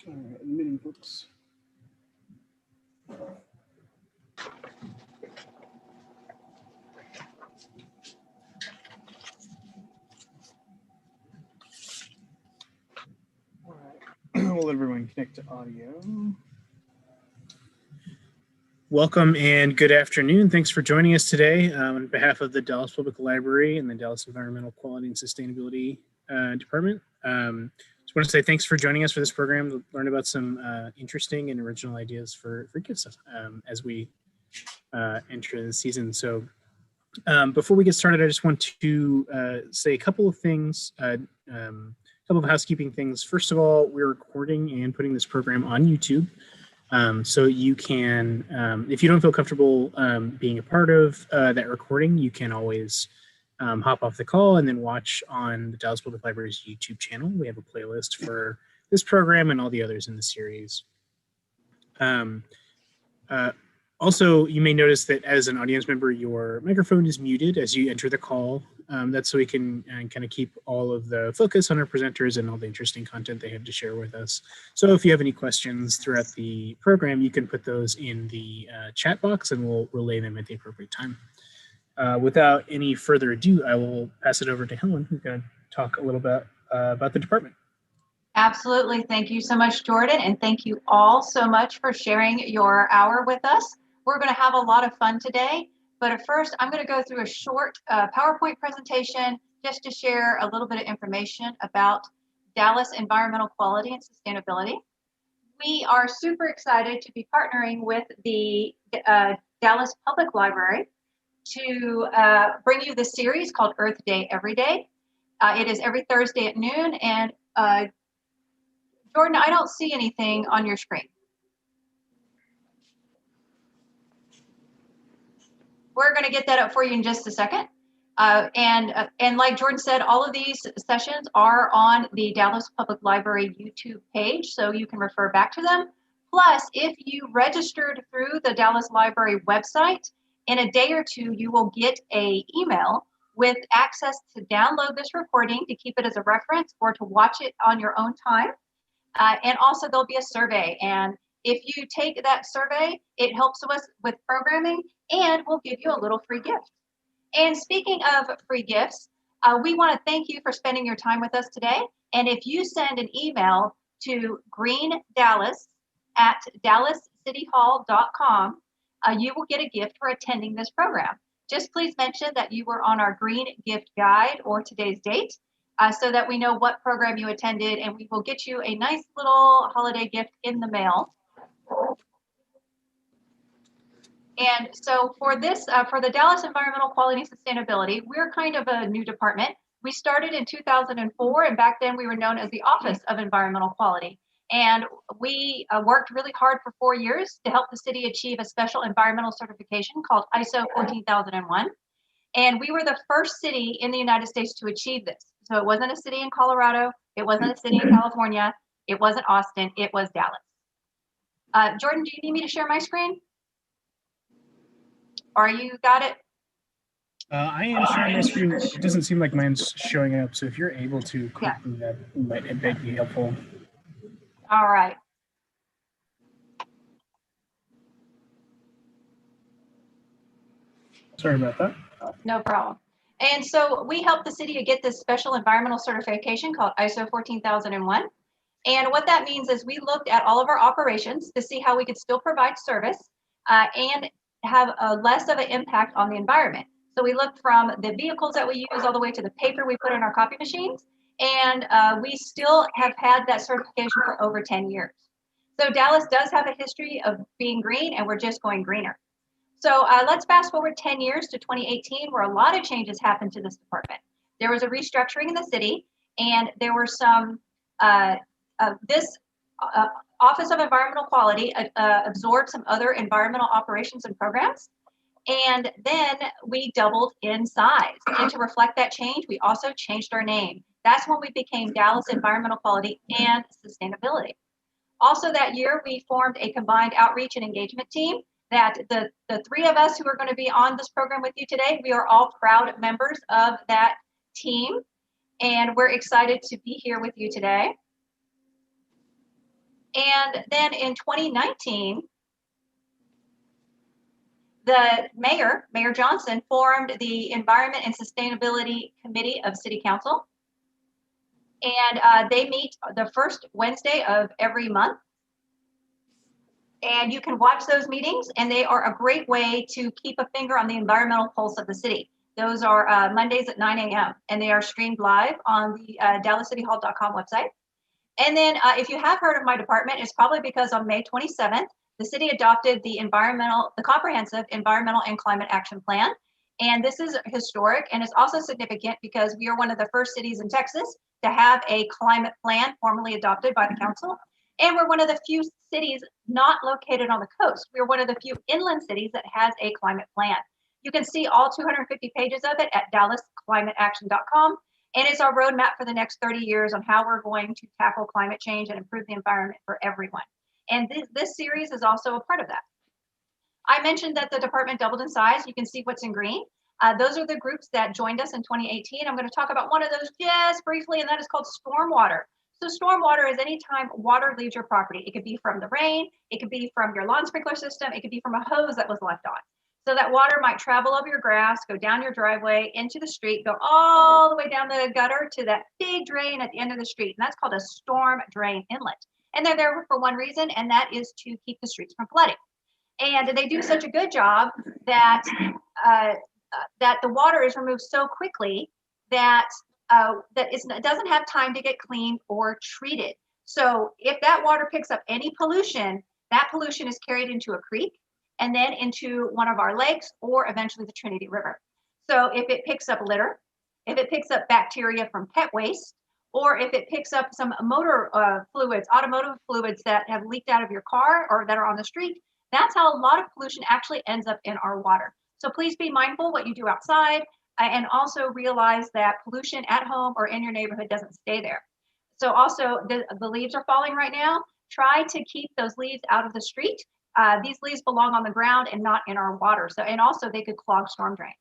All right, admitting books. All right, we'll let everyone connect to audio. Welcome and good afternoon. Thanks for joining us today. On behalf of the Dallas Public Library and the Dallas Environmental Quality and Sustainability Department, just want to say thanks for joining us for this program to learn about some interesting and original ideas for gifts as we enter the season. So before we get started, I just want to say a couple of things, a couple of housekeeping things. First of all, we're recording and putting this program on YouTube. So you can, if you don't feel comfortable being a part of that recording, you can always hop off the call and then watch on the Dallas Public Library's YouTube channel. We have a playlist for this program and all the others in the series. Also, you may notice that as an audience member, your microphone is muted as you enter the call. That's so we can kind of keep all of the focus on our presenters and all the interesting content they have to share with us. So if you have any questions throughout the program, you can put those in the chat box and we'll relay them at the appropriate time. Without any further ado, I will pass it over to Helen, who's going to talk a little bit about the department. Absolutely. Thank you so much, Jordan. And thank you all so much for sharing your hour with us. We're going to have a lot of fun today. But at first, I'm going to go through a short PowerPoint presentation just to share a little bit of information about Dallas environmental quality and sustainability. We are super excited to be partnering with the Dallas Public Library to bring you this series called Earth Day Every Day. It is every Thursday at noon. And Jordan, I don't see anything on your screen. We're going to get that up for you in just a second. And like Jordan said, all of these sessions are on the Dallas Public Library YouTube page, so you can refer back to them. Plus, if you registered through the Dallas Library website, in a day or two, you will get an email with access to download this recording to keep it as a reference or to watch it on your own time. And also there'll be a survey. And if you take that survey, it helps us with programming and we'll give you a little free gift. And speaking of free gifts, we want to thank you for spending your time with us today. And if you send an email to greendallas@dallascityhall.com, you will get a gift for attending this program. Just please mention that you were on our green gift guide or today's date, so that we know what program you attended, and we will get you a nice little holiday gift in the mail. And so for this, for the Dallas Environmental Quality and Sustainability, we're kind of a new department. We started in 2004, and back then we were known as the Office of Environmental Quality. And we worked really hard for 4 years to help the city achieve a special environmental certification called ISO 14001. And we were the first city in the United States to achieve this. So it wasn't a city in Colorado, it wasn't a city in California, it wasn't Austin, it was Dallas. Jordan, do you need me to share my screen? Or you got it? I am sharing my screen. It doesn't seem like mine's showing up, so if you're able to click that, might be helpful. All right. Sorry about that. No problem. And so we helped the city to get this special environmental certification called ISO 14001. And what that means is we looked at all of our operations to see how we could still provide service and have less of an impact on the environment. So we looked from the vehicles that we use all the way to the paper we put in our copy machines. And we still have had that certification for over 10 years. So Dallas does have a history of being green, and we're just going greener. So let's fast forward 10 years to 2018, where a lot of changes happened to this department. There was a restructuring in the city, and there were some, this Office of Environmental Quality absorbed some other environmental operations and programs. And then we doubled in size. And to reflect that change, we also changed our name. That's when we became Dallas Environmental Quality and Sustainability. Also that year, we formed a combined outreach and engagement team that the three of us who are going to be on this program with you today, we are all proud members of that team. And we're excited to be here with you today. And then in 2019, the Mayor Johnson, formed the Environment and Sustainability Committee of City Council. And they meet the first Wednesday of every month. And you can watch those meetings, and they are a great way to keep a finger on the environmental pulse of the city. Those are Mondays at 9 a.m. and they are streamed live on the DallasCityHall.com website. And then if you have heard of my department, it's probably because on May 27th, the city adopted the Comprehensive Environmental and Climate Action Plan. And this is historic, and it's also significant because we are one of the first cities in Texas to have a climate plan formally adopted by the council. And we're one of the few cities not located on the coast. We're one of the few inland cities that has a climate plan. You can see all 250 pages of it at DallasClimateAction.com. And it's our roadmap for the next 30 years on how we're going to tackle climate change and improve the environment for everyone. And this series is also a part of that. I mentioned that the department doubled in size. You can see what's in green. Those are the groups that joined us in 2018. I'm going to talk about one of those just briefly, and that is called stormwater. So stormwater is anytime water leaves your property. It could be from the rain, it could be from your lawn sprinkler system, it could be from a hose that was left on. So that water might travel over your grass, go down your driveway, into the street, go all the way down the gutter to that big drain at the end of the street. And that's called a storm drain inlet. And they're there for one reason, and that is to keep the streets from flooding. And they do such a good job that that the water is removed so quickly that it doesn't have time to get cleaned or treated. So if that water picks up any pollution, that pollution is carried into a creek and then into one of our lakes or eventually the Trinity River. So if it picks up litter, if it picks up bacteria from pet waste, or if it picks up some motor fluids, automotive fluids that have leaked out of your car or that are on the street, that's how a lot of pollution actually ends up in our water. So please be mindful what you do outside, and also realize that pollution at home or in your neighborhood doesn't stay there. So also the leaves are falling right now. Try to keep those leaves out of the street. These leaves belong on the ground and not in our water. So, and also they could clog storm drains.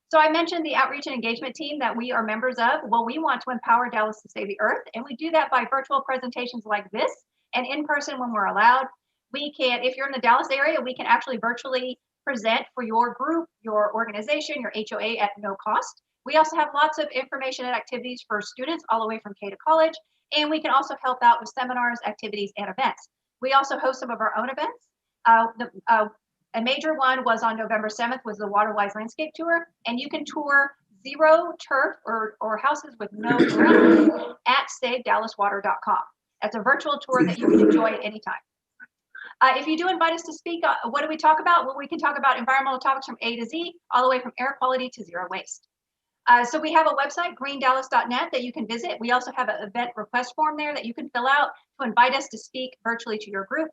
So I mentioned the outreach and engagement team that we are members of. Well, we want to empower Dallas to save the earth, and we do that by virtual presentations like this and in person when we're allowed. We can, if you're in the Dallas area, we can actually virtually present for your group, your organization, your HOA at no cost. We also have lots of information and activities for students all the way from K to college, and we can also help out with seminars, activities, and events. We also host some of our own events. A major one was on November 7th was the Waterwise Landscape Tour, and you can tour zero turf or houses with no ground at SaveDallasWater.com. That's a virtual tour that you can enjoy at any time. If you do invite us to speak, what do we talk about? Well, we can talk about environmental topics from A to Z, all the way from air quality to zero waste. So we have a website, greendallas.net, that you can visit. We also have an event request form there that you can fill out to invite us to speak virtually to your group.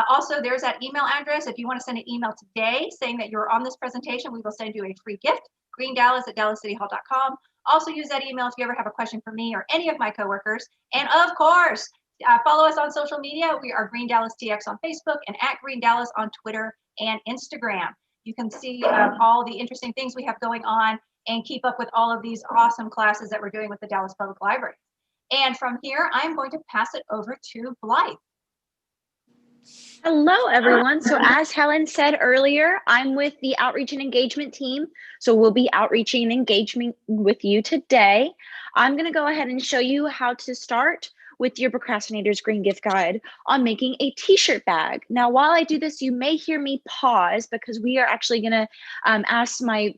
Also, there's that email address. If you want to send an email today saying that you're on this presentation, we will send you a free gift, greendallas@DallasCityHall.com. Also use that email if you ever have a question for me or any of my coworkers. And of course, follow us on social media. We are Green Dallas TX on Facebook and at Green Dallas on Twitter and Instagram. You can see all the interesting things we have going on and keep up with all of these awesome classes that we're doing with the Dallas Public Library. And from here, I'm going to pass it over to Blythe. Hello, everyone. So as Helen said earlier, I'm with the Outreach and Engagement team. So we'll be outreaching and engaging with you today. I'm going to go ahead and show you how to start with your Procrastinator's Green Gift Guide on making a t-shirt bag. Now, while I do this, you may hear me pause because we are actually going to ask my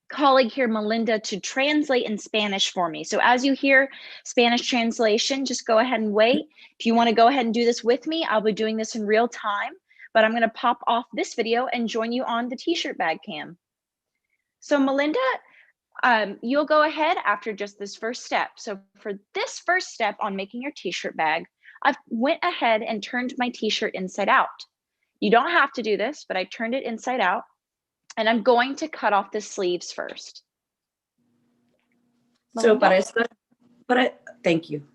colleague here, Melinda, to translate in Spanish for me. So as you hear Spanish translation, just go ahead and wait. If you want to go ahead and do this with me, I'll be doing this in real time, but I'm going to pop off this video and join you on the t-shirt bag cam. So Melinda, you'll go ahead after just this first step. So for this first step on making your t-shirt bag, I went ahead and turned my t-shirt inside out. You don't have to do this, but I turned it inside out. And I'm going to cut off the sleeves first. So thank you.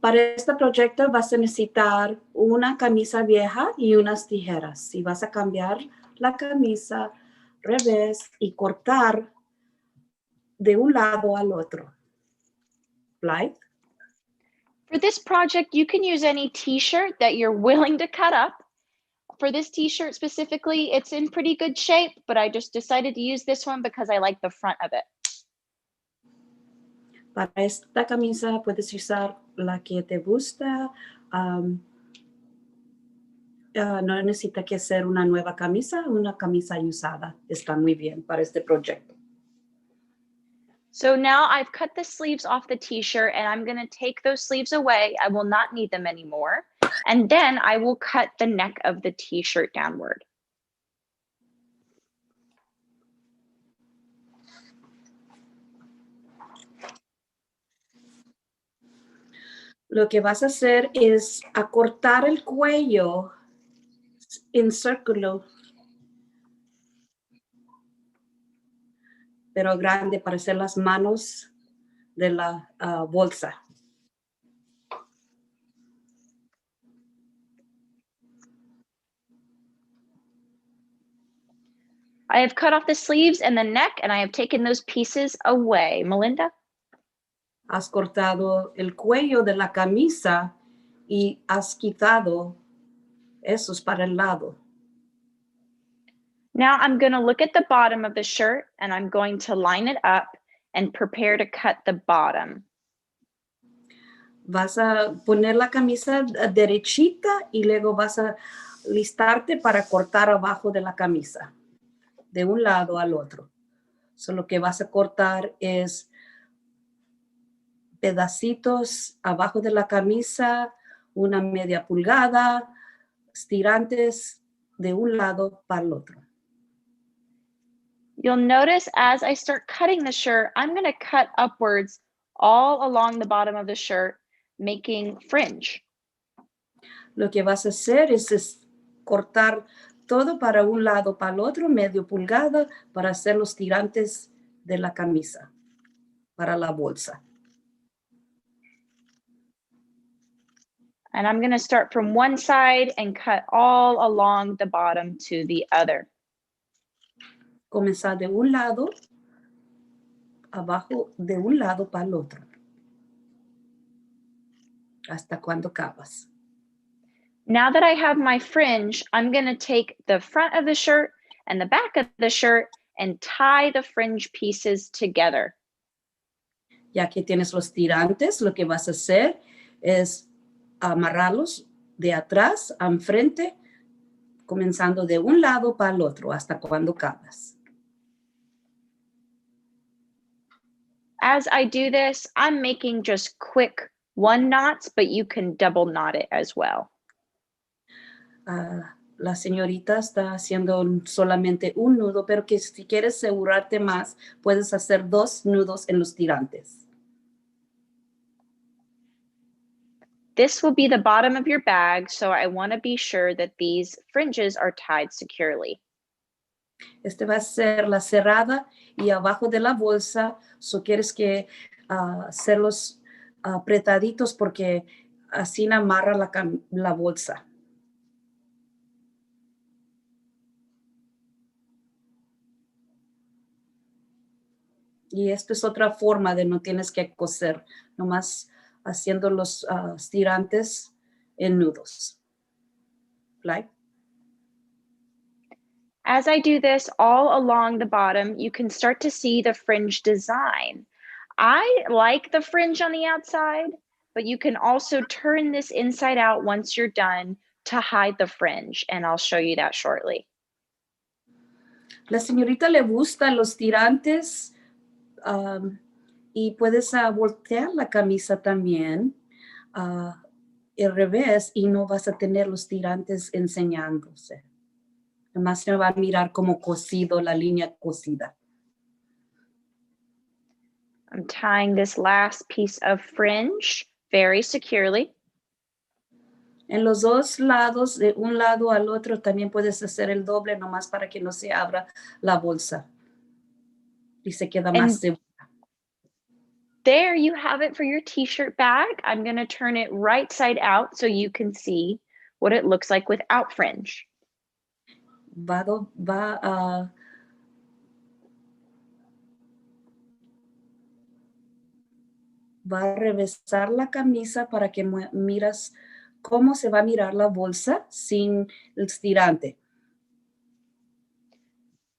Para este proyecto vas a necesitar una camisa vieja y unas tijeras. Y vas a cambiar la camisa revés y cortar de un lado al otro. Blythe? For this project, you can use any t-shirt that you're willing to cut up. For this t-shirt specifically, it's in pretty good shape, but I just decided to use this one because I like the front of it. Para esta camisa puedes usar la que te gusta. No necesita que ser una nueva camisa usada. Está muy bien para este proyecto. So now I've cut the sleeves off the t-shirt and I'm gonna take those sleeves away. I will not need them anymore. And then I will cut the neck of the t-shirt downward. Lo que vas a hacer es acortar el cuello en círculo, pero grande para hacer las manos de la bolsa. I have cut off the sleeves and the neck and I have taken those pieces away. Melinda? Has cortado el cuello de la camisa y has quitado esos para el lado. Now I'm going to look at the bottom of the shirt and I'm going to line it up and prepare to cut the bottom. Vas a poner la camisa derechita y luego vas a listarte para cortar abajo de la camisa, de un lado al otro. So, lo que vas a cortar es pedacitos abajo de la camisa, una media pulgada, estirantes de un lado para el otro. You'll notice as I start cutting the shirt, I'm going to cut upwards all along the bottom of the shirt, making fringe. Lo que vas a hacer es cortar todo para un lado, para el otro, medio pulgada, para hacer los tirantes de la camisa, para la bolsa. And I'm going to start from one side and cut all along the bottom to the other. Comenzar de un lado, abajo, de un lado para el otro. Hasta cuando acabas. Now that I have my fringe, I'm going to take the front of the shirt and the back of the shirt and tie the fringe pieces together. Ya que tienes los tirantes, lo que vas a hacer es amarrarlos de atrás a enfrente, comenzando de un lado para el otro, hasta cuando acabas. As I do this, I'm making just quick one knots, but you can double knot it as well. La señorita está haciendo solamente un nudo, pero que si quieres asegurarte más, puedes hacer 2 nudos en los tirantes. This will be the bottom of your bag, so I want to be sure that these fringes are tied securely. Este va a ser la cerrada y abajo de la bolsa, so quieres que hacerlos apretaditos porque así amarra la bolsa. Y esto es otra forma de no tienes que coser, nomás haciendo los tirantes en nudos. Like. As I do this all along the bottom, you can start to see the fringe design. I like the fringe on the outside, but you can also turn this inside out once you're done to hide the fringe, and I'll show you that shortly. La señorita le gustan los tirantes y puedes voltear la camisa también al revés y no vas a tener los tirantes enseñándose. Además se va a mirar como cosido, la línea cosida. I'm tying this last piece of fringe very securely. En los dos lados, de un lado al otro, también puedes hacer el doble nomás para que no se abra la bolsa y se queda más segura. There you have it for your t-shirt bag. I'm going to turn it right side out so you can see what it looks like without fringe. va a revesar la camisa para que miras cómo se va a mirar la bolsa sin el estirante.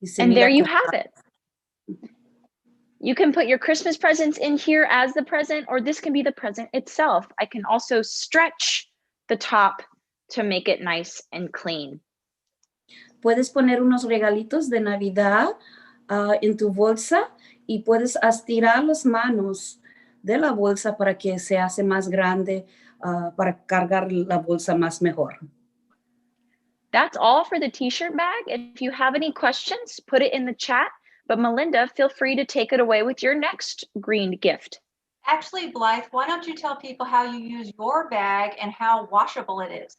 Y se And mira there you como- have it. You can put your Christmas presents in here as the present, or this can be the present itself. I can also stretch the top to make it nice and clean. Puedes poner unos regalitos de Navidad en tu bolsa y puedes estirar las manos de la bolsa para que se hace más grande, para cargar la bolsa más mejor. That's all for the t-shirt bag. If you have any questions, put it in the chat. But Melinda, feel free to take it away with your next green gift. Actually, Blythe, why don't you tell people how you use your bag and how washable it is?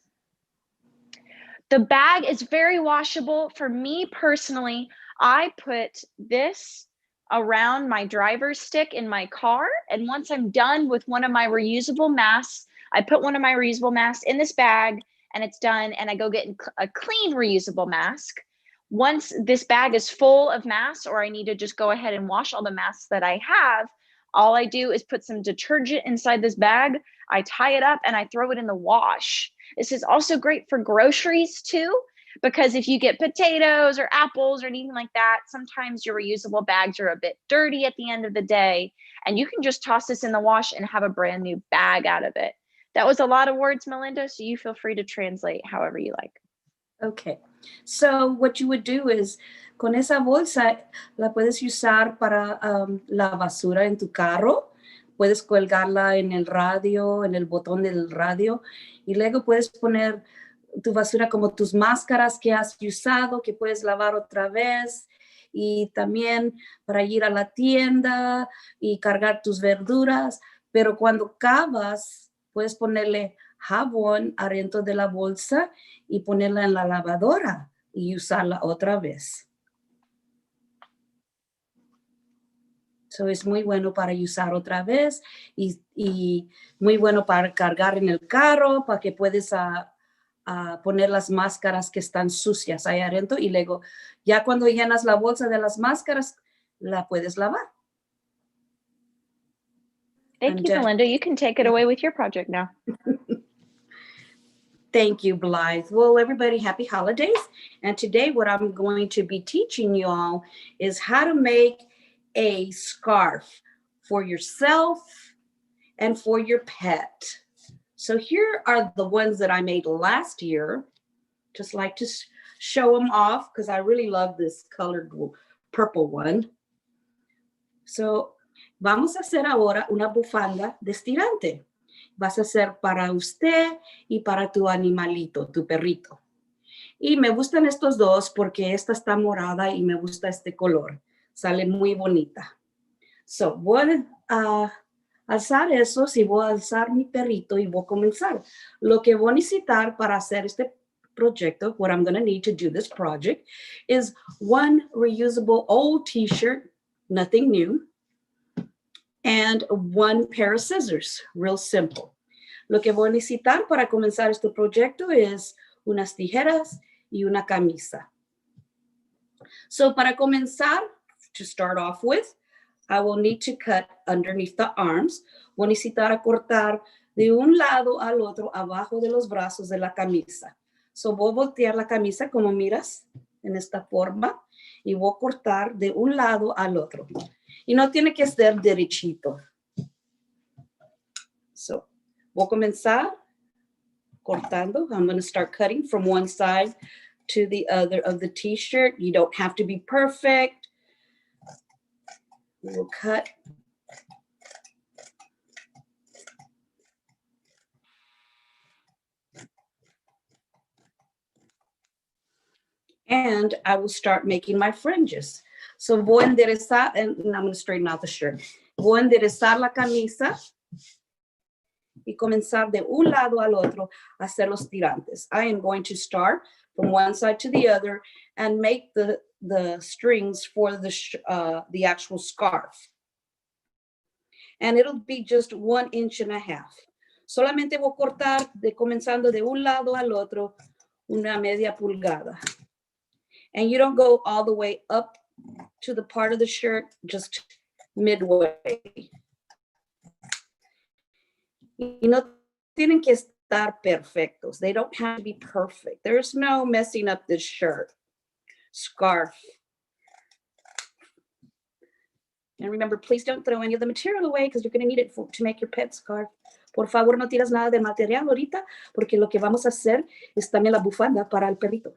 The bag is very washable. For me personally, I put this around my driver's stick in my car. And once I'm done with one of my reusable masks, I put one of my reusable masks in this bag and it's done. And I go get a clean reusable mask. Once this bag is full of masks, or I need to just go ahead and wash all the masks that I have, all I do is put some detergent inside this bag. I tie it up and I throw it in the wash. This is also great for groceries too, because if you get potatoes or apples or anything like that, sometimes your reusable bags are a bit dirty at the end of the day, and you can just toss this in the wash and have a brand new bag out of it. That was a lot of words, Melinda, so you feel free to translate however you like. Okay, so what you would do is, con esa bolsa la puedes usar para la basura en tu carro. Puedes colgarla en el radio, en el botón del radio, y luego puedes poner tu basura como tus máscaras que has usado, que puedes lavar otra vez, y también para ir a la tienda y cargar tus verduras. Pero cuando acabas, puedes ponerle jabón adentro de la bolsa y ponerla en la lavadora y usarla otra vez. So es muy bueno para usar otra vez y muy bueno para cargar en el carro, para que puedes poner las máscaras que están sucias ahí adentro, y luego ya cuando llenas la bolsa de las máscaras, la puedes lavar. Thank you, Melinda. You can take it away with your project now. Thank you, Blythe. Well, everybody, happy holidays. And today what I'm going to be teaching you all is how to make a scarf for yourself and for your pet. So here are the ones that I made last year. Just like to show them off because I really love this colored purple one. So vamos a hacer ahora una bufanda de estirante. Vas a hacer para usted y para tu animalito, tu perrito. Y me gustan estos dos porque esta está morada y me gusta este color. Sale muy bonita. So, voy a alzar esos y voy a alzar mi perrito y voy a comenzar. Lo que voy a necesitar para hacer este proyecto, what I'm going to need to do this project, is one reusable old t-shirt, nothing new, and one pair of scissors, real simple. Lo que voy a necesitar para comenzar este proyecto es unas tijeras y una camisa. So para comenzar, to start off with, I will need to cut underneath the arms. Voy a necesitar cortar de un lado al otro abajo de los brazos de la camisa. So voy a voltear la camisa como miras en esta forma y voy a cortar de un lado al otro. Y no tiene que ser derechito. So, voy a comenzar cortando. I'm going to start cutting from one side to the other of the t-shirt. You don't have to be perfect. We'll cut. And I will start making my fringes. So voy a enderezar, and I'm going to straighten out the shirt. Voy a enderezar la camisa y comenzar de un lado al otro a hacer los tirantes. I am going to start from one side to the other and make the strings for the actual scarf. And it'll be just 1.5 inches. Solamente voy a cortar comenzando de un lado al otro una media pulgada. And you don't go all the way up to the part of the shirt, just midway. Y no tienen que estar perfectos. They don't have to be perfect. There's no messing up this shirt, scarf. And remember, please don't throw any of the material away because you're going to need it to make your pet scarf. Por favor, no tiras nada de material ahorita porque lo que vamos a hacer es también la bufanda para el perrito.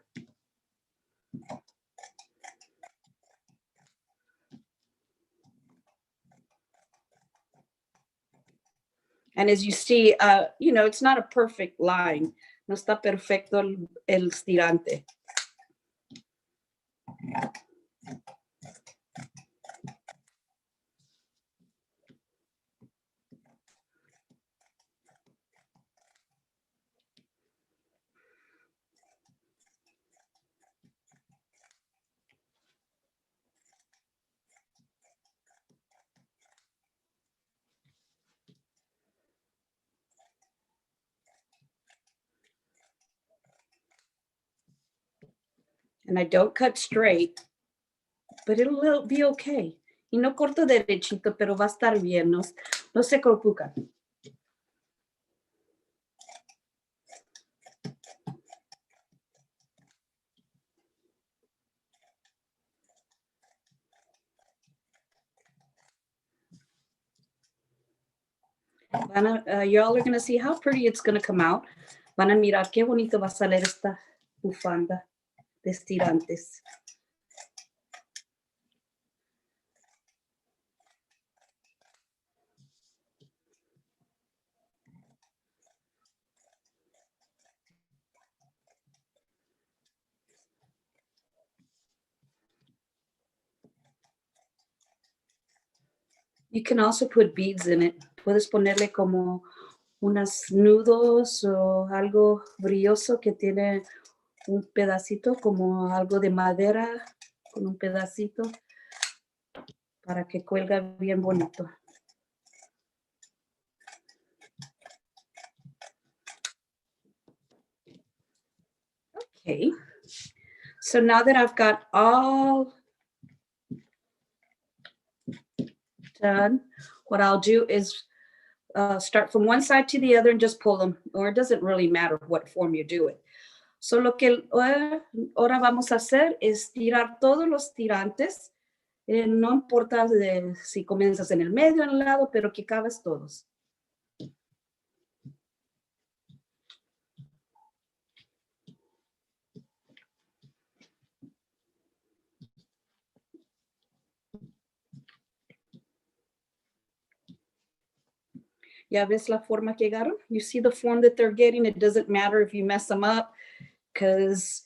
And as you see, you know, it's not a perfect line. No está perfecto el estirante. And I don't cut straight, but it'll be okay. Y no corto derechito, pero va a estar bien. No, no se preocupen. Y'all are going to see how pretty it's going to come out. Van a mirar qué bonito va a salir esta bufanda de estirantes. You can also put beads in it. Puedes ponerle como unos nudos o algo brilloso que tiene un pedacito, como algo de madera con un pedacito para que cuelga bien bonito. Okay, so now that I've got all done, what I'll do is start from one side to the other and just pull them, or it doesn't really matter what form you do it. So lo que ahora vamos a hacer es tirar todos los tirantes. No importa si comienzas en el medio, en el lado, pero que cabes todos. Ya ves la forma que llegaron? You see the form that they're getting? It doesn't matter if you mess them up because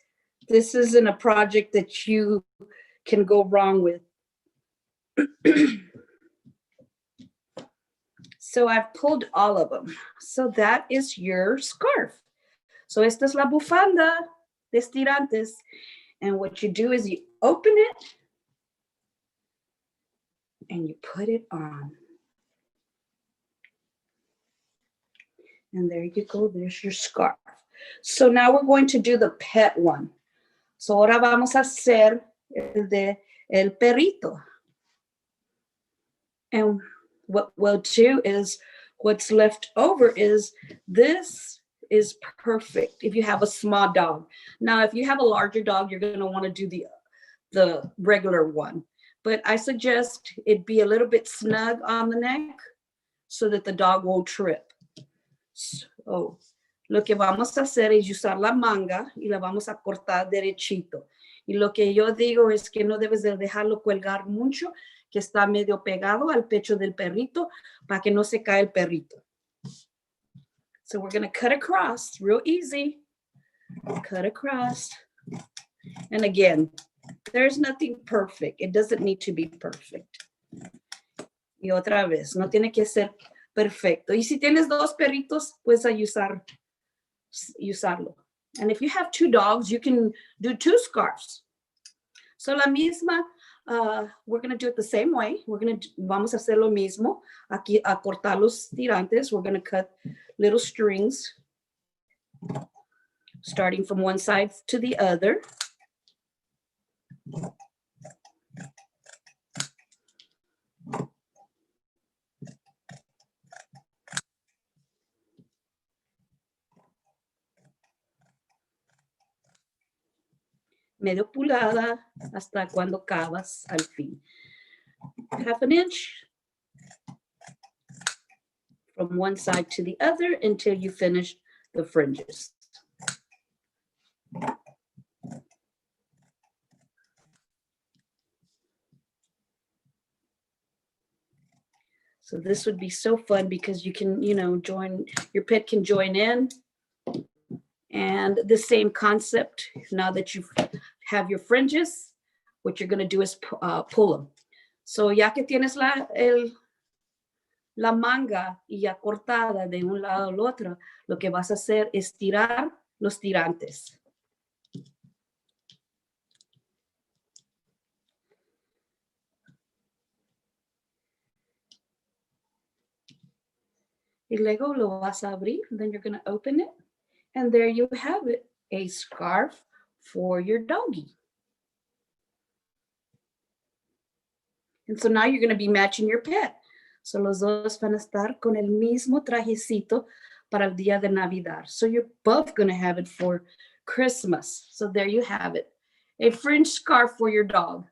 this isn't a project that you can go wrong with. So I've pulled all of them. So that is your scarf. So esta es la bufanda de estirantes. And what you do is you open it and you put it on. And there you go, there's your scarf. So now we're going to do the pet one. So ahora vamos a hacer el de el perrito. And what we'll do is what's left over is this is perfect if you have a small dog. Now, if you have a larger dog, you're going to want to do the regular one. But I suggest it be a little bit snug on the neck so that the dog won't trip. So, lo que vamos a hacer es usar la manga y la vamos a cortar derechito. Y lo que yo digo es que no debes de dejarlo colgar mucho, que está medio pegado al pecho del perrito para que no se cae el perrito. So we're going to cut across, real easy. Cut across. And again, there's nothing perfect. It doesn't need to be perfect. Y otra vez, no tiene que ser perfecto. Y si tienes dos perritos, puedes usarlo. And if you have two dogs, you can do two scarves. So la misma, we're going to do it the same way. Vamos a hacer lo mismo. Aquí a cortar los tirantes. We're going to cut little strings, starting from one side to the other. medio pulgada hasta cuando acabas al fin. Half an inch from one side to the other until you finish the fringes. So this would be so fun because you can, join, your pet can join in. And the same concept, now that you have your fringes, what you're gonna do is pull them. So ya que tienes la manga ya cortada de un lado al otro, lo que vas a hacer es tirar los tirantes. Y luego lo vas a abrir, then you're going to open it, and there you have it, a scarf for your doggy. And so now you're going to be matching your pet. So los dos van a estar con el mismo trajecito para el día de Navidad. So you're both going to have it for Christmas. So there you have it, a fringe scarf for your dog.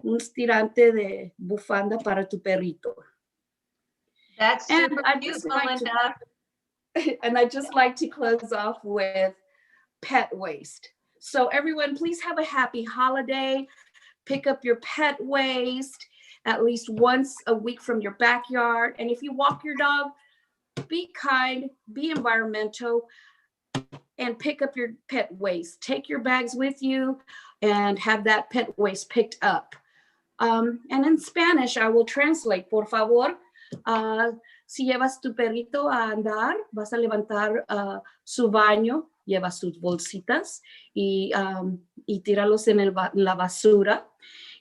Un tirante de bufanda para tu perrito. That's And super I cute, just like to- Melinda. And I just like to close off with pet waste. So everyone, please have a happy holiday. Pick up your pet waste at least once a week from your backyard. And if you walk your dog, be kind, be environmental, and pick up your pet waste. Take your bags with you and have that pet waste picked up. And in Spanish, I will translate. Por favor, si llevas tu perrito a andar, vas a levantar su baño, lleva sus bolsitas y tíralos en la basura.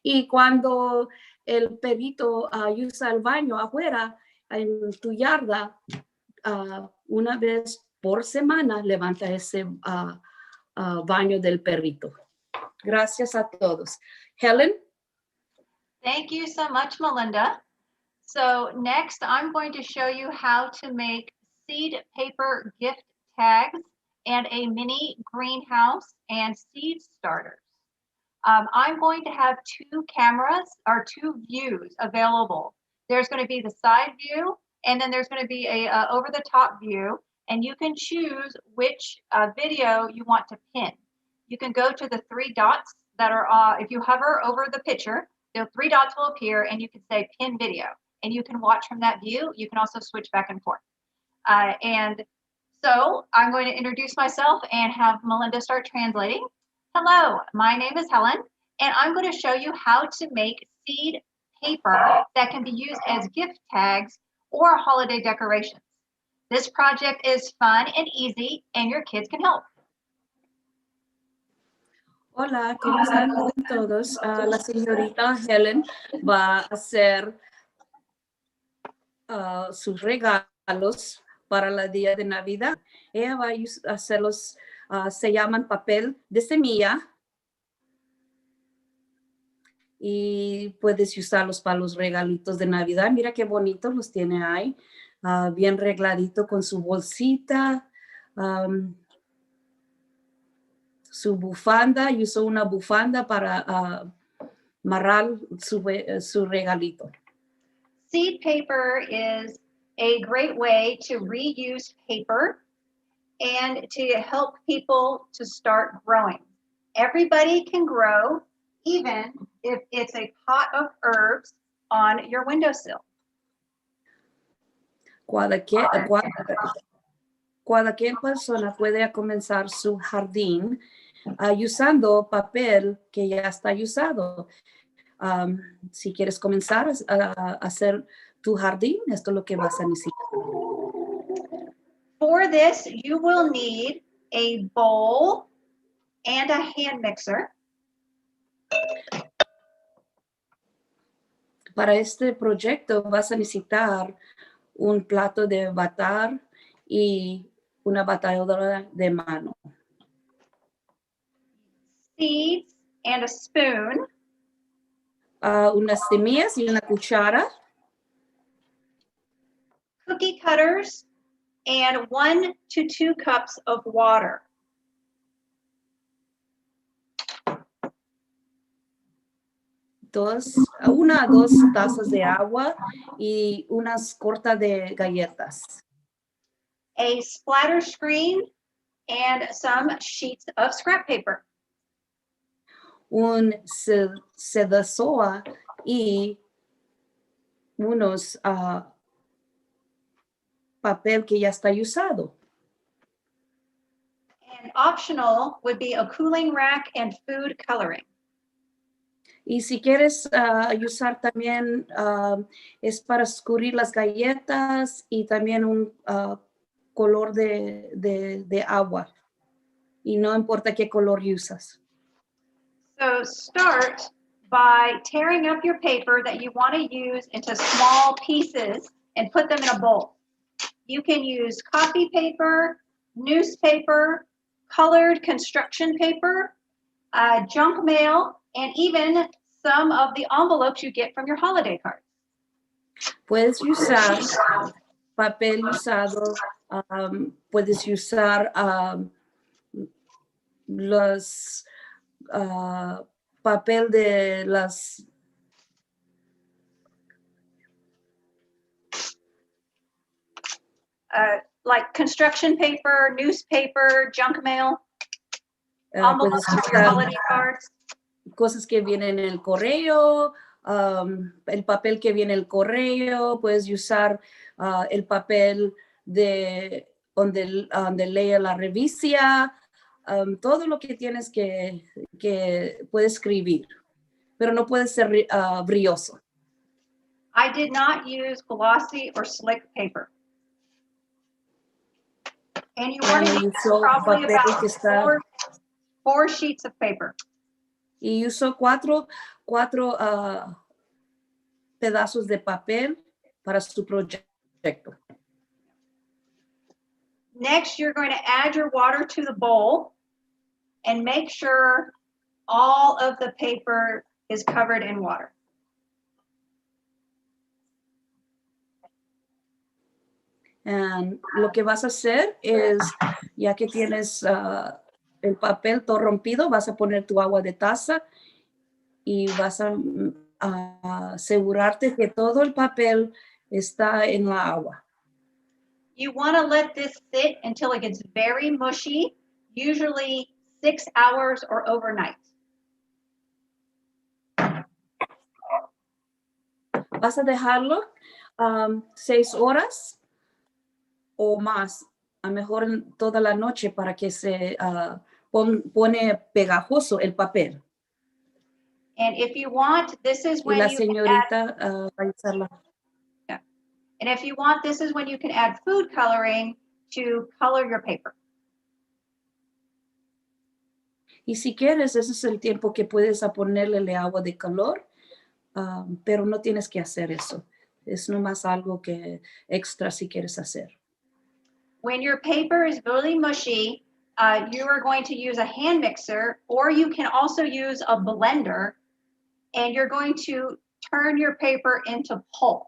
Y cuando el perrito usa el baño afuera, en tu yarda, una vez por semana, levanta ese baño del perrito. Gracias a todos. Helen? Thank you so much, Melinda. So next, I'm going to show you how to make seed paper gift tags and a mini greenhouse and seed starters. I'm going to have two cameras or two views available. There's going to be the side view, and then there's going to be a over-the-top view, and you can choose which video you want to pin. You can go to the three dots that are, if you hover over the picture, the three dots will appear, and you can say pin video, and you can watch from that view. You can also switch back and forth. And so I'm going to introduce myself and have Melinda start translating. Hello, my name is Helen, and I'm going to show you how to make seed paper that can be used as gift tags or holiday decorations. This project is fun and easy, and your kids can help. Hola, ¿cómo están todos? La señorita Helen va a hacer sus regalos para el día de Navidad. Ella va a hacerlos, se llaman papel de semilla. Y puedes usarlos para los regalitos de Navidad. Mira qué bonitos los tiene ahí. Bien regladito con su bolsita. Su bufanda, usó una bufanda para amarrar su regalito. Seed paper is a great way to reuse paper and to help people to start growing. Everybody can grow, even if it's a pot of herbs on your windowsill. Cualquier persona puede comenzar su jardín usando papel que ya está usado. Si quieres comenzar a hacer tu jardín, esto es lo que vas a necesitar. For this, you will need a bowl and a hand mixer. Para este proyecto vas a necesitar un plato de batar y una batidora de mano. Seeds and a spoon. Unas semillas y una cuchara. Cookie cutters and 1 to 2 cups of water. una a dos tazas de agua y unas cortas de galletas. A splatter screen, and some sheets of scrap paper. Un sedazoa y unos papel que ya está usado. And optional would be a cooling rack and food coloring. Y si quieres usar también, es para escurrir las galletas y también un color de agua. Y no importa qué color usas. So start by tearing up your paper that you want to use into small pieces and put them in a bowl. You can use copy paper, newspaper, colored construction paper, junk mail, and even some of the envelopes you get from your holiday cards. Puedes usar papel usado, puedes usar los papel de las Like construction paper, newspaper, junk mail, envelopes puedes for your usar holiday cards. cosas que vienen en el correo, el papel que viene en el correo, puedes usar el papel de donde lee la revista, todo lo que tienes que puedes escribir, pero no puede ser brilloso. I did not use glossy or slick paper. And you want to use Usó probably papel about que está, four sheets of paper. y usó cuatro pedazos de papel para su proyecto. Next, you're going to add your water to the bowl and make sure all of the paper is covered in water. Lo que vas a hacer es, ya que tienes el papel todo rompido, vas a poner tu agua de taza y vas a asegurarte que todo el papel está en la agua. You want to let this sit until it gets very mushy, usually 6 hours or overnight. Vas a dejarlo 6 horas o más, a lo mejor toda la noche, para que se pone pegajoso el papel. And if you want, this is Y when la you can add, señorita va a usarla. and if you want, this is when you can add food coloring to color your paper. Y si quieres, ese es el tiempo que puedes ponerle agua de color, pero no tienes que hacer eso. Es nomás algo que extra si quieres hacer. When your paper is really mushy, you are going to use a hand mixer, or you can also use a blender, and you're going to turn your paper into pulp.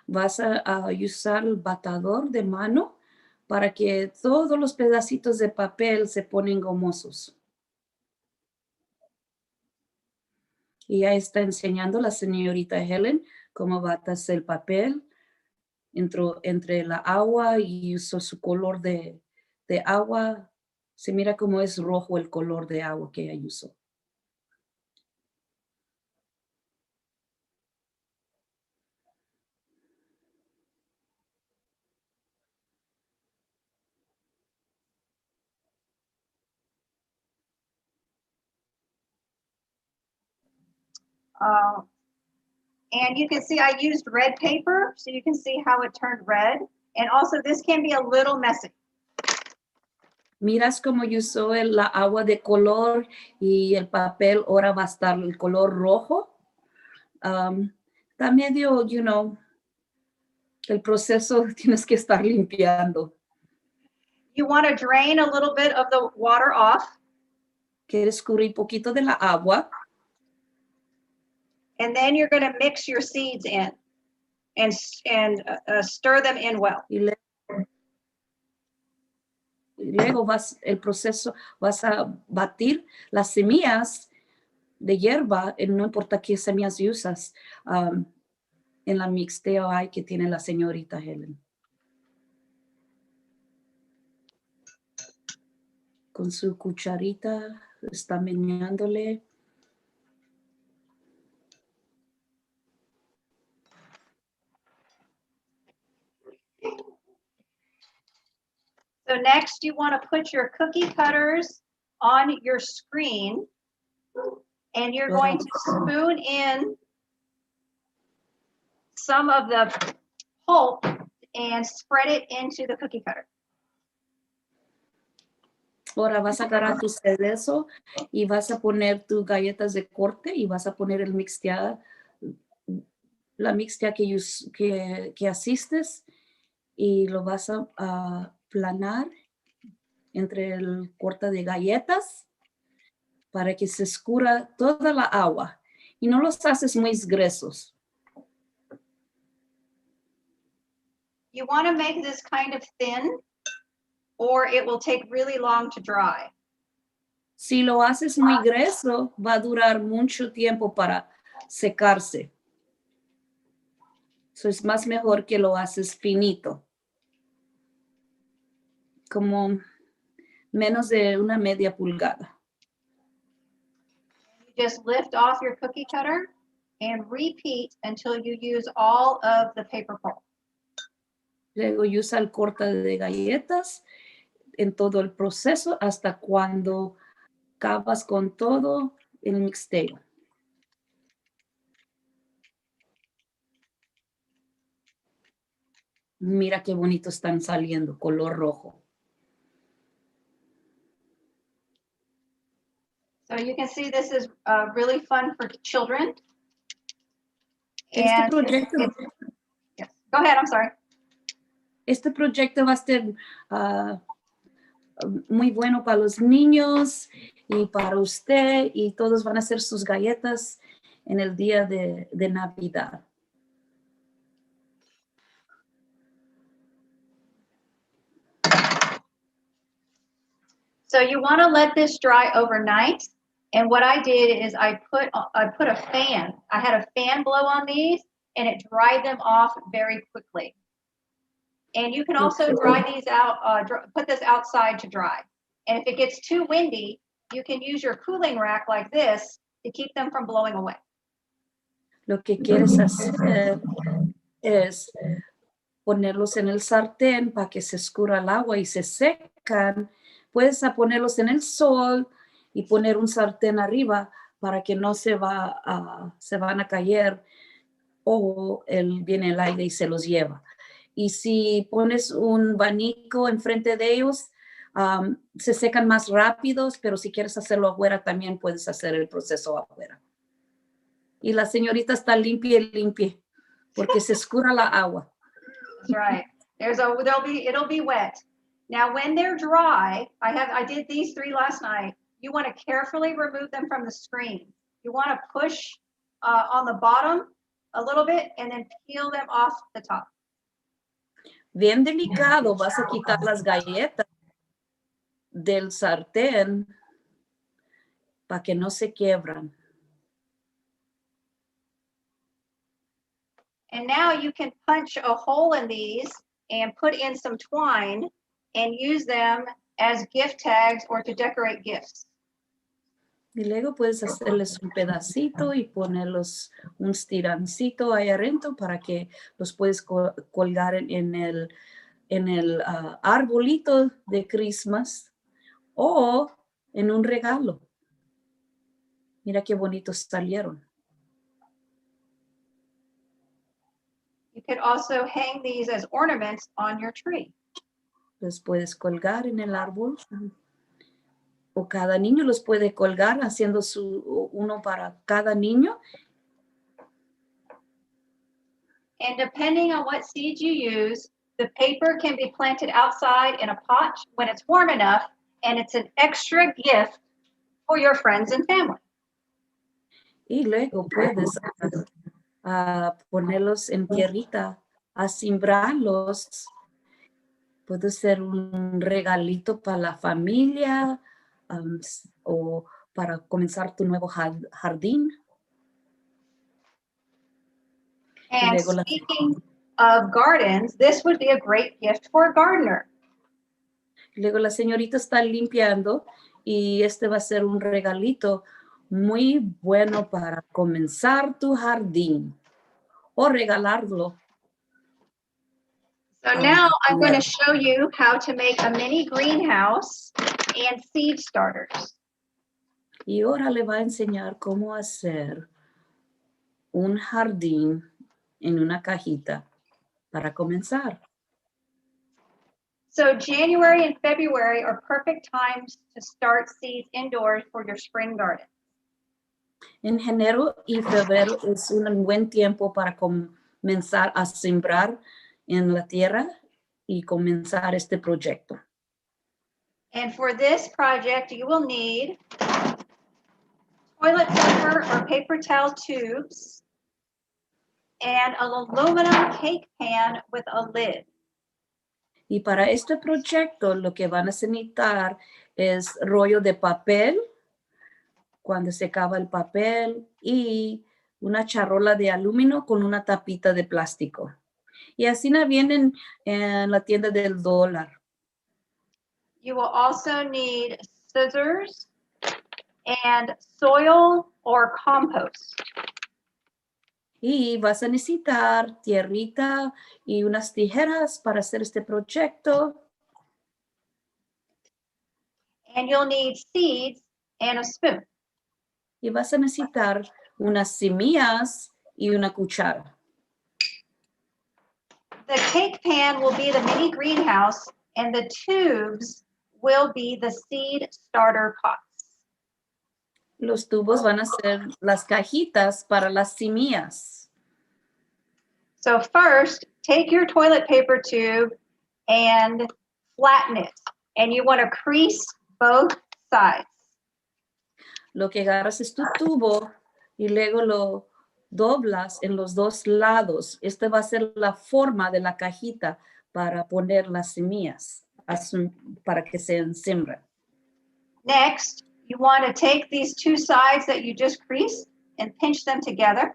Vas a usar el batador de mano para que todos los pedacitos de papel se ponen gomosos. Y ya está enseñando la señorita Helen cómo batas el papel entre la agua y usó su color de agua. Se mira cómo es rojo el color de agua que ella usó. And you can see I used red paper, so you can see how it turned red. And also this can be a little messy. Miras cómo usó la agua de color y el papel ahora va a estar el color rojo. Está medio, el proceso tienes que estar limpiando. You want to drain a little bit of the water off. Quieres escurrir poquito de la agua. And then you're going to mix your seeds in and stir them in well. Y Y luego el proceso, vas a batir las semillas de hierba, no importa qué semillas usas, en la mixteo hay que tiene la señorita Helen. Con su cucharita está meneándole. So next you want to put your cookie cutters on your screen, and you're going to spoon in some of the pulp and spread it into the cookie cutter. Ahora vas a agarrar tu cerezo y vas a poner tus galletas de corte y vas a poner la mixtea que asistes y lo vas a planar entre el corte de galletas para que se escurra toda la agua y no los haces muy gruesos. You want to make this kind of thin, or it will take really long to dry. Si lo haces muy grueso, va a durar mucho tiempo para secarse. So es más mejor que lo haces finito. Como menos de una media pulgada. You just lift off your cookie cutter and repeat until you use all of the paper pulp. Luego usa el corte de galletas en todo el proceso hasta cuando acabas con todo el mixteo. Mira qué bonito están saliendo, color rojo. So you can see this is really fun for children. Este And proyecto, yes. Go ahead, I'm sorry. este proyecto va a ser muy bueno para los niños y para usted y todos van a hacer sus galletas en el día de Navidad. So you want to let this dry overnight. And what I did is I put a fan. I had a fan blow on these, and it dried them off very quickly. And you can also dry these out, put this outside to dry. And if it gets too windy, you can use your cooling rack like this to keep them from blowing away. Lo que quieres hacer es ponerlos en el sartén para que se escurra el agua y se secan. Puedes ponerlos en el sol y poner un sartén arriba para que no se van a caer o viene el aire y se los lleva. Y si pones un abanico enfrente de ellos, se secan más rápidos, pero si quieres hacerlo afuera, también puedes hacer el proceso afuera. Y la señorita está limpia, porque se escurra la agua. That's right. It'll be wet. Now, when they're dry, I did these 3 last night. You want to carefully remove them from the screen. You want to push on the bottom a little bit and then peel them off the top. Bien delicado, vas a quitar las galletas del sartén para que no se quiebran. And now you can punch a hole in these and put in some twine and use them as gift tags or to decorate gifts. Y luego puedes hacerles un pedacito y ponerlos un estirancito ahí adentro para que los puedes colgar en el arbolito de Christmas o en un regalo. Mira qué bonitos salieron. You could also hang these as ornaments on your tree. Los puedes colgar en el árbol. O cada niño los puede colgar haciendo uno para cada niño. And depending on what seeds you use, the paper can be planted outside in a pot when it's warm enough, and it's an extra gift for your friends and family. Y luego puedes ponerlos en tierrita, a sembrarlos Puede ser un regalito para la familia o para comenzar tu nuevo jardín. And luego la- speaking of gardens, this would be a great gift for a gardener. Luego la señorita está limpiando y este va a ser un regalito muy bueno para comenzar tu jardín o regalarlo. So now I'm going to show you how to make a mini greenhouse and seed starters. Y ahora le va a enseñar cómo hacer un jardín en una cajita para comenzar. So January and February are perfect times to start seeds indoors for your spring garden. En enero y febrero es un buen tiempo para comenzar a sembrar en la tierra y comenzar este proyecto. And for this project, you will need toilet paper or paper towel tubes and an aluminum cake pan with a lid. Y para este proyecto lo que van a necesitar es rollo de papel, cuando se acaba el papel, y una charola de aluminio con una tapita de plástico. Y así no vienen en la tienda del dólar. You will also need scissors and soil or compost. Y vas a necesitar tierrita y unas tijeras para hacer este proyecto. And you'll need seeds and a spoon. Y vas a necesitar unas semillas y una cuchara. The cake pan will be the mini greenhouse and the tubes will be the seed starter pots. Los tubos van a ser las cajitas para las semillas. So first, take your toilet paper tube and flatten it. And you want to crease both sides. Lo que agarras es tu tubo y luego lo doblas en los dos lados. Esta va a ser la forma de la cajita para poner las semillas para que se siembren. Next, you want to take these two sides that you just creased and pinch them together.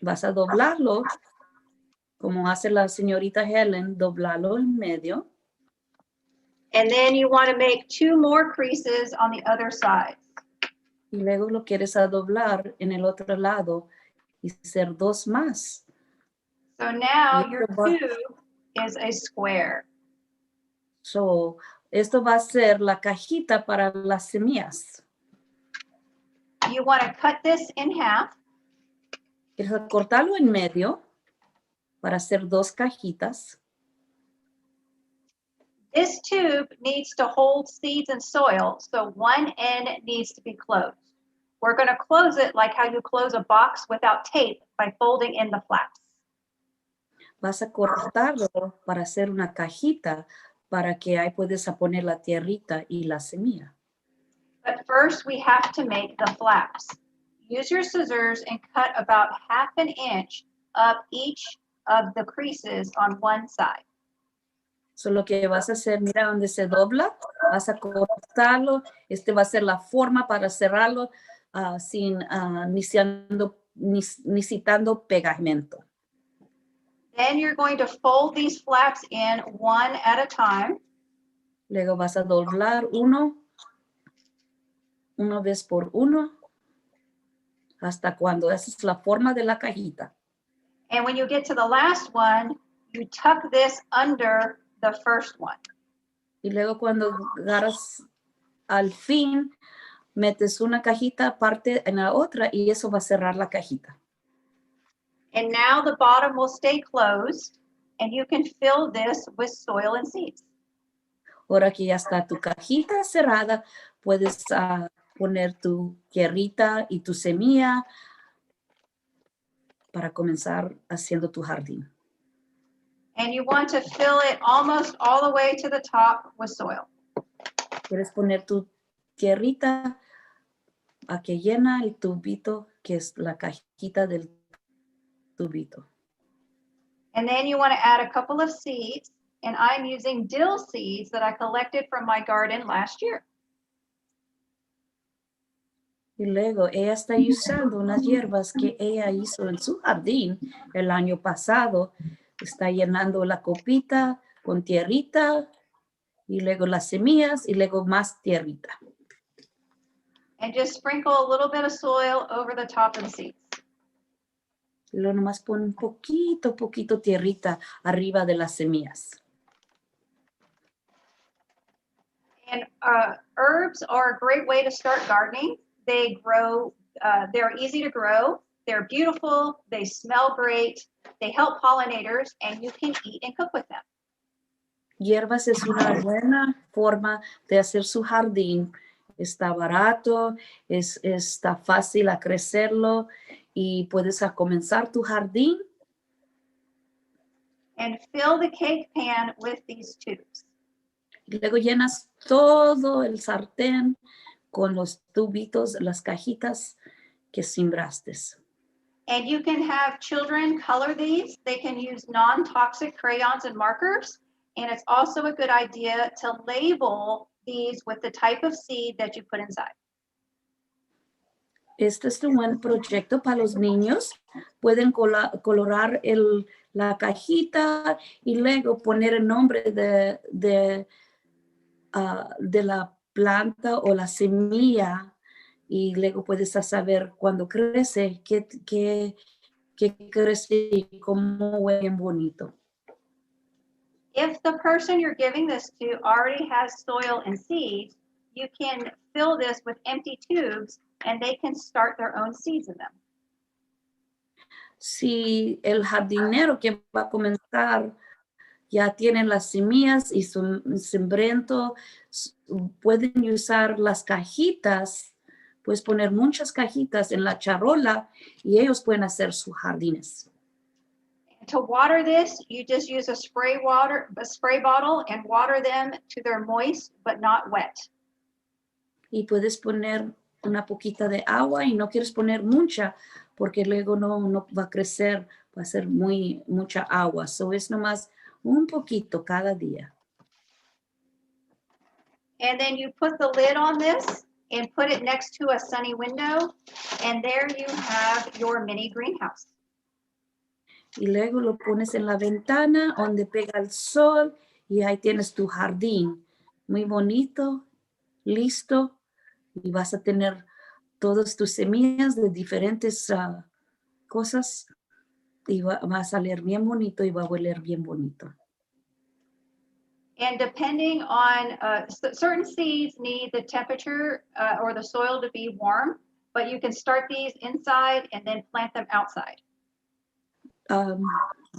Vas a doblarlo, como hace la señorita Helen, doblarlo en medio. And then you want to make two more creases on the other side. Y luego lo quieres a doblar en el otro lado y hacer dos más. So now Y your esto va- tube is a square. So, esto va a ser la cajita para las semillas. You want to cut this in half. Quieres cortarlo en medio para hacer dos cajitas. This tube needs to hold seeds and soil, so one end needs to be closed. We're going to close it like how you close a box without tape by folding in the flaps. Vas a cortarlo para hacer una cajita para que ahí puedes poner la tierrita y la semilla. But first, we have to make the flaps. Use your scissors and cut about 1/2 inch up each of the creases on one side. So, lo que vas a hacer, mira donde se dobla, vas a cortarlo. Este va a ser la forma para cerrarlo sin necesitando pegamento. Then you're going to fold these flaps in one at a time. Luego vas a doblar uno vez por uno, hasta cuando esa es la forma de la cajita. And when you get to the last one, you tuck this under the first one. Y luego cuando agarras al fin, metes una cajita aparte en la otra y eso va a cerrar la cajita. And now the bottom will stay closed and you can fill this with soil and seeds. Ahora que ya está tu cajita cerrada, puedes poner tu tierrita y tu semilla para comenzar haciendo tu jardín. And you want to fill it almost all the way to the top with soil. Puedes poner tu tierrita a que llena el tubito, que es la cajita del tubito. And then you want to add a couple of seeds. And I'm using dill seeds that I collected from my garden last year. Y luego ella está usando unas hierbas que ella hizo en su jardín el año pasado. Está llenando la copita con tierrita y luego las semillas y luego más tierrita. And just sprinkle a little bit of soil over the top of the seeds. Y luego nomás pone un poquito tierrita arriba de las semillas. And herbs are a great way to start gardening. They grow, they're easy to grow, they're beautiful, they smell great, they help pollinators, and you can eat and cook with them. Hierbas es una buena forma de hacer su jardín. Está barato, está fácil a crecerlo y puedes a comenzar tu jardín. And fill the cake pan with these tubes. Y luego llenas todo el sartén con los tubitos, las cajitas que sembraste. And you can have children color these. They can use non-toxic crayons and markers. And it's also a good idea to label these with the type of seed that you put inside. Este es un buen proyecto para los niños. Pueden colorar la cajita y luego poner el nombre de la planta o la semilla y luego puedes saber cuando crece, qué crece y cómo huele bonito. If the person you're giving this to already has soil and seeds, you can fill this with empty tubes and they can start their own seeds in them. Si el jardinero que va a comenzar ya tienen las semillas y su sembrento, pueden usar las cajitas, puedes poner muchas cajitas en la charola y ellos pueden hacer sus jardines. To water this, you just use a spray bottle and water them to they're moist but not wet. Y puedes poner una poquita de agua y no quieres poner mucha porque luego no va a crecer, va a ser mucha agua. So es nomás un poquito cada día. And then you put the lid on this and put it next to a sunny window, and there you have your mini greenhouse. Y luego lo pones en la ventana donde pega el sol y ahí tienes tu jardín. Muy bonito, listo, y vas a tener todas tus semillas de diferentes cosas y va a salir bien bonito y va a oler bien bonito. And depending on, certain seeds need the temperature or the soil to be warm, but you can start these inside and then plant them outside.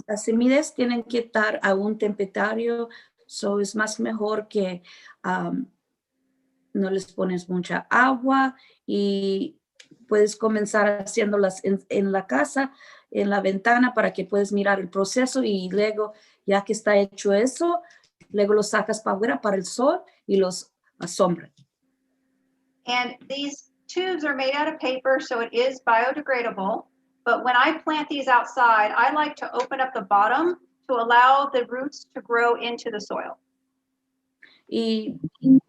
Las semillas tienen que estar a un temperario, so es más mejor que no les pones mucha agua y puedes comenzar haciéndolas en la casa, en la ventana para que puedas mirar el proceso y luego ya que está hecho eso, luego los sacas para afuera para el sol y los asombran. And these tubes are made out of paper, so it is biodegradable. But when I plant these outside, I like to open up the bottom to allow the roots to grow into the soil. Y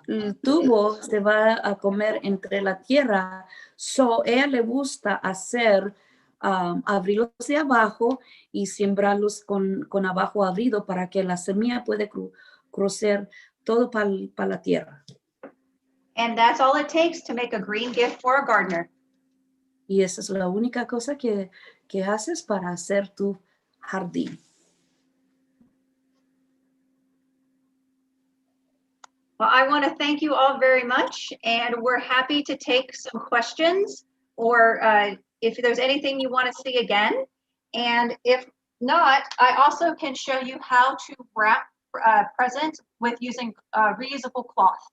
el tubo se va a comer entre la tierra. So, ella le gusta hacer, abrirlos de abajo y sembrarlos con abajo abrido para que la semilla pueda crecer todo para la tierra. And that's all it takes to make a green gift for a gardener. Y esa es la única cosa que haces para hacer tu jardín. Well, I want to thank you all very much, and we're happy to take some questions or if there's anything you want to see again. And if not, I also can show you how to wrap presents with using reusable cloth.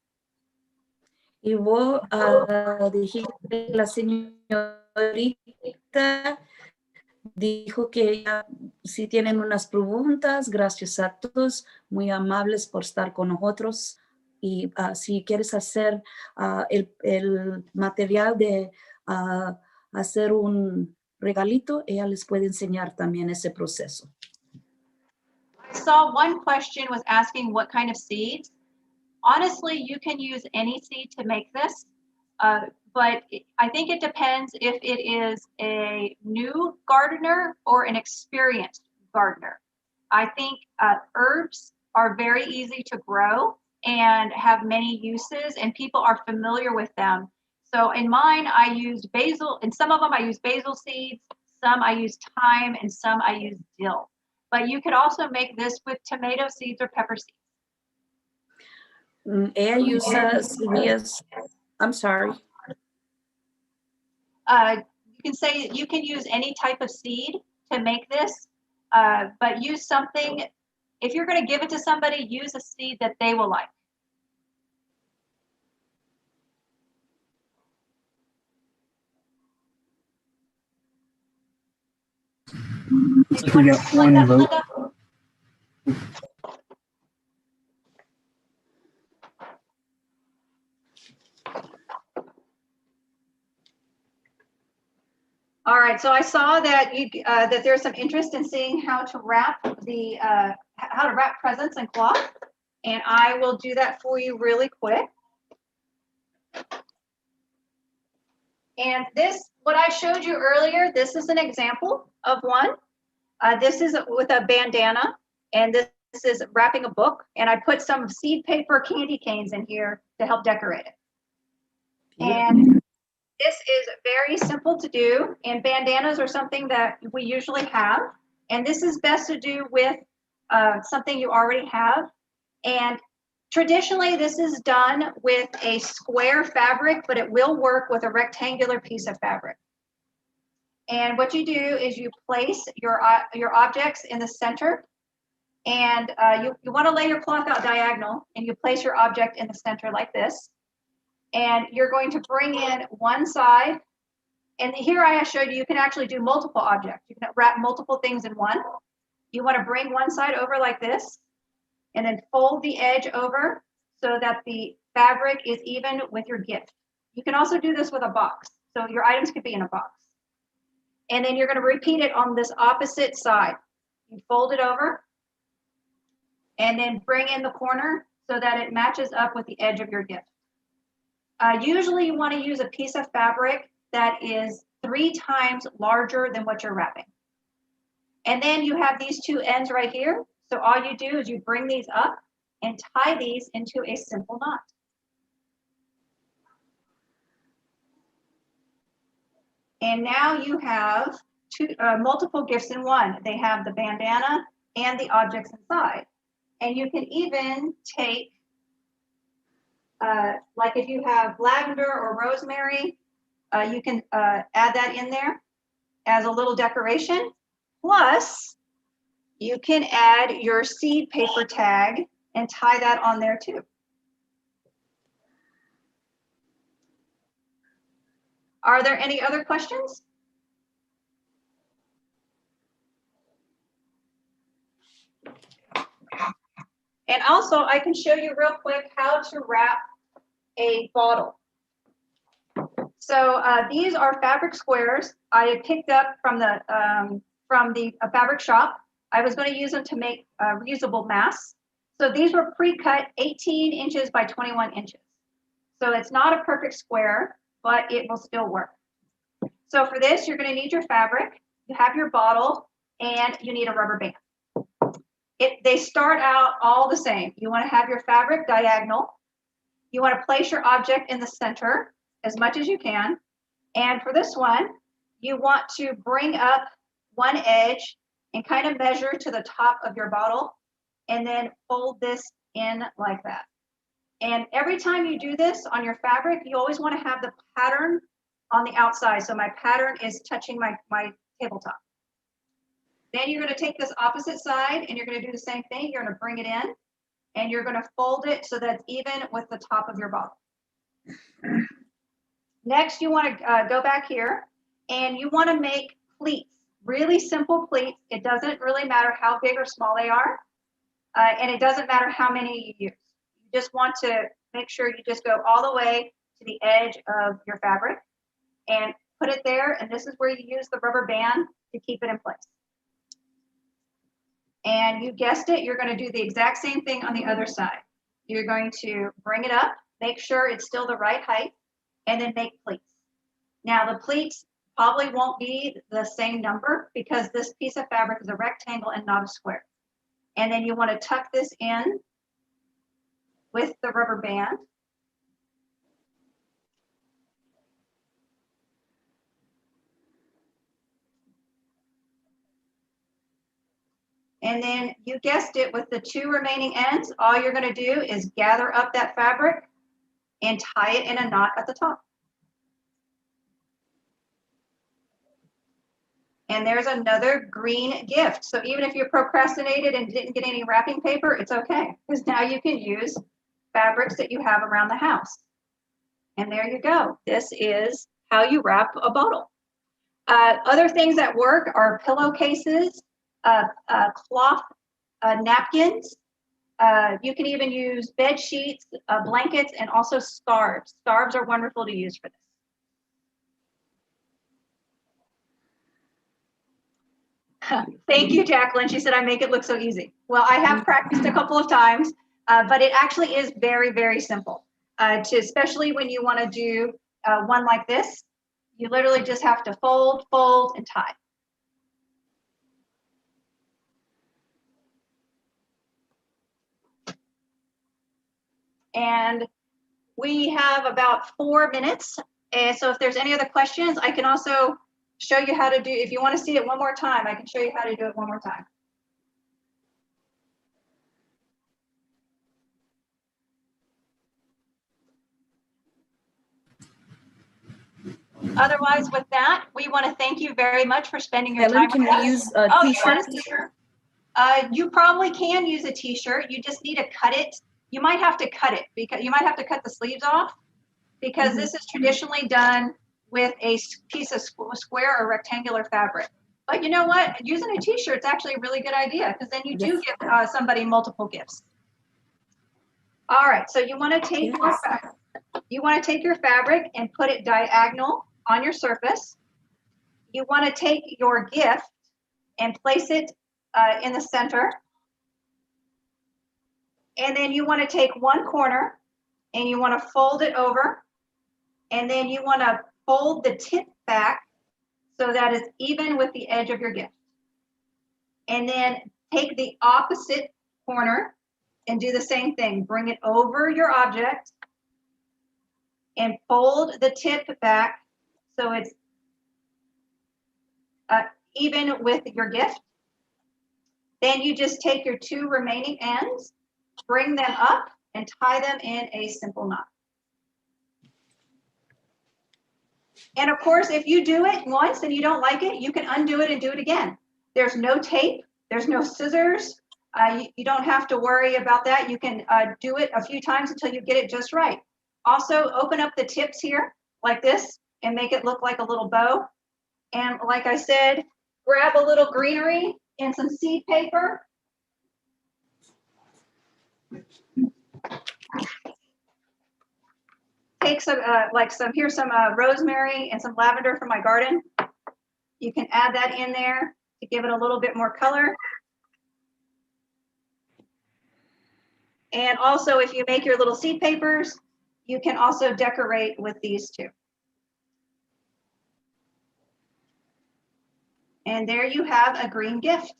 Y vos dijiste, la señorita dijo que ella, si tienen unas preguntas, gracias a todos, muy amables por estar con nosotros. Y si quieres hacer el material de hacer un regalito, ella les puede enseñar también ese proceso. saw one question was asking what kind of seeds. Honestly, you can use any seed to make this, but I think it depends if it is a new gardener or an experienced gardener. I think herbs are very easy to grow and have many uses, and people are familiar with them. So in mine, I used basil. In some of them, I used basil seeds. Some I used thyme, and some I used dill. But you could also make this with tomato seeds or pepper seeds. Ella usa semillas. I'm sorry. You can say you can use any type of seed to make this, but use something. If you're going to give it to somebody, use a seed that they will like. Looks like we got one vote. All right, so I saw that that there's some interest in seeing how to wrap presents in cloth, and I will do that for you really quick. And this, what I showed you earlier, this is an example of one. This is with a bandana, and this is wrapping a book, and I put some seed paper candy canes in here to help decorate it. And this is very simple to do, and bandanas are something that we usually have, and this is best to do with something you already have. And traditionally, this is done with a square fabric, but it will work with a rectangular piece of fabric. And what you do is you place your objects in the center, and you want to lay your cloth out diagonal, and you place your object in the center like this. And you're going to bring in one side. And here I showed you can actually do multiple objects. You can wrap multiple things in one. You want to bring one side over like this, and then fold the edge over so that the fabric is even with your gift. You can also do this with a box. So your items could be in a box. And then you're going to repeat it on this opposite side. You fold it over and then bring in the corner so that it matches up with the edge of your gift. Usually you want to use a piece of fabric that is 3 times larger than what you're wrapping. And then you have these two ends right here. So all you do is you bring these up and tie these into a simple knot. And now you have multiple gifts in one. They have the bandana and the objects inside. And you can even take, like if you have lavender or rosemary, you can add that in there as a little decoration. Plus, you can add your seed paper tag and tie that on there too. Are there any other questions? And also, I can show you real quick how to wrap a bottle. So these are fabric squares I had picked up from the fabric shop. I was going to use them to make reusable masks. So these were pre-cut 18 inches by 21 inches. So it's not a perfect square, but it will still work. So for this, you're going to need your fabric, you have your bottle, and you need a rubber band. They start out all the same. You want to have your fabric diagonal. You want to place your object in the center as much as you can. And for this one, you want to bring up one edge and kind of measure to the top of your bottle, and then fold this in like that. And every time you do this on your fabric, you always want to have the pattern on the outside. So my pattern is touching my tabletop. Then you're going to take this opposite side and you're going to do the same thing. You're going to bring it in and you're going to fold it so that it's even with the top of your bottle. Next, you want to go back here and you want to make pleats, really simple pleats. It doesn't really matter how big or small they are. And it doesn't matter how many you use. You just want to make sure you just go all the way to the edge of your fabric and put it there. And this is where you use the rubber band to keep it in place. And you guessed it, you're going to do the exact same thing on the other side. You're going to bring it up, make sure it's still the right height, and then make pleats. Now the pleats probably won't be the same number because this piece of fabric is a rectangle and not a square. And then you want to tuck this in with the rubber band. And then you guessed it, with the 2 remaining ends, all you're going to do is gather up that fabric and tie it in a knot at the top. And there's another green gift. So even if you procrastinated and didn't get any wrapping paper, it's okay, because now you can use fabrics that you have around the house. And there you go. This is how you wrap a bottle. Other things that work are pillowcases, cloth napkins. You can even use bed sheets, blankets, and also scarves. Scarves are wonderful to use for this. Thank you, Jacqueline. She said, I make it look so easy. Well, I have practiced a couple of times, but it actually is very, very simple. Especially when you want to do one like this, you literally just have to fold, fold, and tie. And we have about 4 minutes. And so if there's any other questions, I can also show you how to do, if you want to see it one more time, I can show you how to do it one more time. Otherwise, with that, we want to thank you very much for spending your Helen, time can with we us. use a Oh, you t-shirt? want a t-shirt? You probably can use a t-shirt. You just need to cut it. You might have to cut it, because you might have to cut the sleeves off, because this is traditionally done with a piece of square or rectangular fabric. But you know what? Using a t-shirt is actually a really good idea, because then you do give somebody multiple gifts. All right, so you want to take your fabric and put it diagonal on your surface. You want to take your gift and place it in the center. And then you want to take one corner and you want to fold it over. And then you want to fold the tip back so that it's even with the edge of your gift. And then take the opposite corner and do the same thing. Bring it over your object and fold the tip back so it's even with your gift. Then you just take your 2 remaining ends, bring them up, and tie them in a simple knot. And of course, if you do it once and you don't like it, you can undo it and do it again. There's no tape, there's no scissors. You don't have to worry about that. You can do it a few times until you get it just right. Also, open up the tips here like this and make it look like a little bow. And like I said, grab a little greenery and some seed paper. Take some, here's some rosemary and some lavender from my garden. You can add that in there to give it a little bit more color. And also, if you make your little seed papers, you can also decorate with these too. And there you have a green gift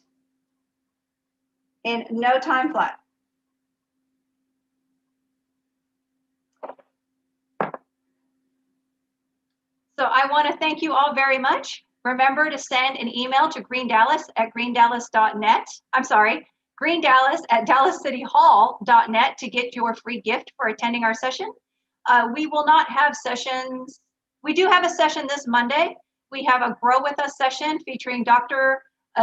in no time flat. So I want to thank you all very much. Remember to send an email to greendallas@greendallas.net. I'm sorry, greendallas@dallascityhall.net to get your free gift for attending our session. We will not have sessions. We do have a session this Monday. We have a Grow With Us session featuring Dr.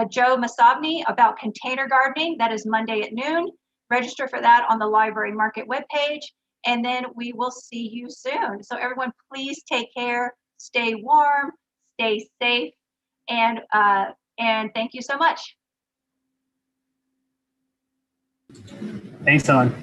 Joe Masabni about container gardening. That is Monday at noon. Register for that on the Library Market webpage. And then we will see you soon. So everyone, please take care, stay warm, stay safe, and thank you so much. Thanks, Ellen.